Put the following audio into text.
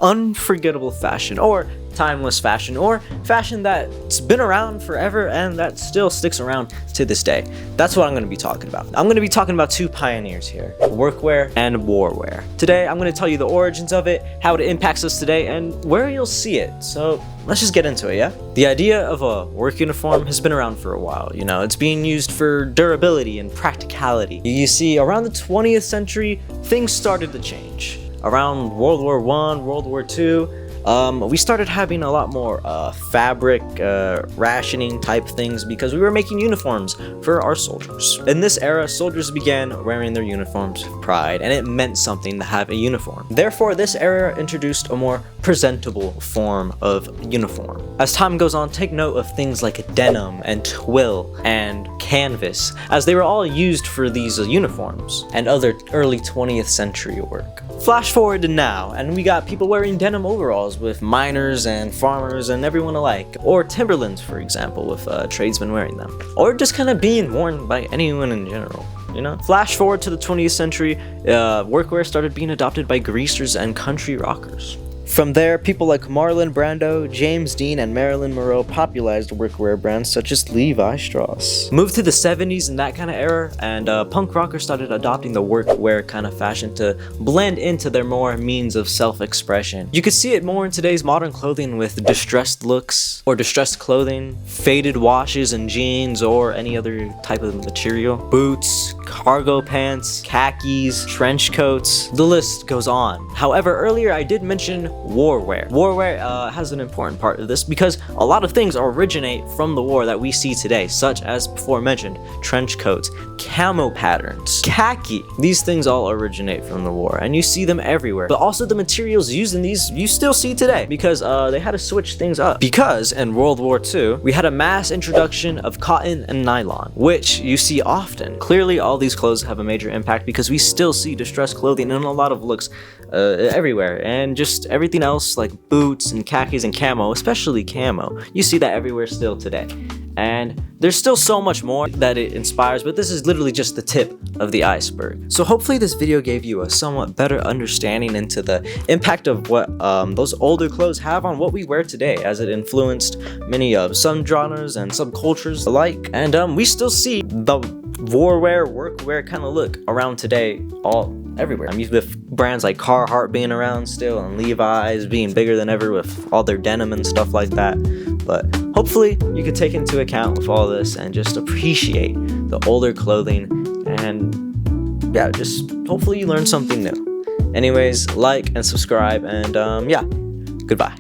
Unforgettable fashion, or timeless fashion, or fashion that's been around forever and that still sticks around to this day. That's what I'm going to be talking about. I'm going to be talking about two pioneers here, workwear and warwear. Today, I'm going to tell you the origins of it, how it impacts us today, and where you'll see it. So let's just get into it, yeah? The idea of a work uniform has been around for a while. You know, it's being used for durability and practicality. You see, around the 20th century, things started to change. Around World War I, World War II, we started having a lot more fabric rationing type things because we were making uniforms for our soldiers. In this era, soldiers began wearing their uniforms with pride, and it meant something to have a uniform. Therefore, this era introduced a more presentable form of uniform. As time goes on, take note of things like denim and twill and canvas, as they were all used for these uniforms and other early 20th century work. Flash forward to now, and we got people wearing denim overalls with miners and farmers and everyone alike, or Timberlands, for example, with tradesmen wearing them, or just kind of being worn by anyone in general. You know? Flash forward to the 20th century, workwear started being adopted by greasers and country rockers. From there, people like Marlon Brando, James Dean, and Marilyn Monroe popularized workwear brands such as Levi Strauss. Moved to the 70s and that kind of era, and punk rockers started adopting the workwear kind of fashion to blend into their more means of self-expression. You could see it more in today's modern clothing with distressed looks, or distressed clothing, faded washes and jeans, or any other type of material, boots, cargo pants, khakis, trench coats, the list goes on. However, earlier I did mention warwear. Warwear has an important part of this because a lot of things originate from the war that we see today, such as before mentioned trench coats, camo patterns, khaki. These things all originate from the war, and you see them everywhere. But also the materials used in these you still see today because they had to switch things up. Because in World War II, we had a mass introduction of cotton and nylon, which you see often. Clearly, all these clothes have a major impact because we still see distressed clothing in a lot of looks everywhere, and just everything else like boots and khakis and camo, especially camo. You see that everywhere still today. And there's still so much more that it inspires, but this is literally just the tip of the iceberg. So hopefully this video gave you a somewhat better understanding into the impact of what those older clothes have on what we wear today, as it influenced many subgenres and subcultures alike. And we still see the warwear, workwear kind of look around today everywhere. I'm used with brands like Carhartt being around still, and Levi's being bigger than ever with all their denim and stuff like that. But hopefully you could take into account with all this and just appreciate the older clothing, and yeah, just hopefully you learn something new. Anyways, like and subscribe, and yeah, goodbye.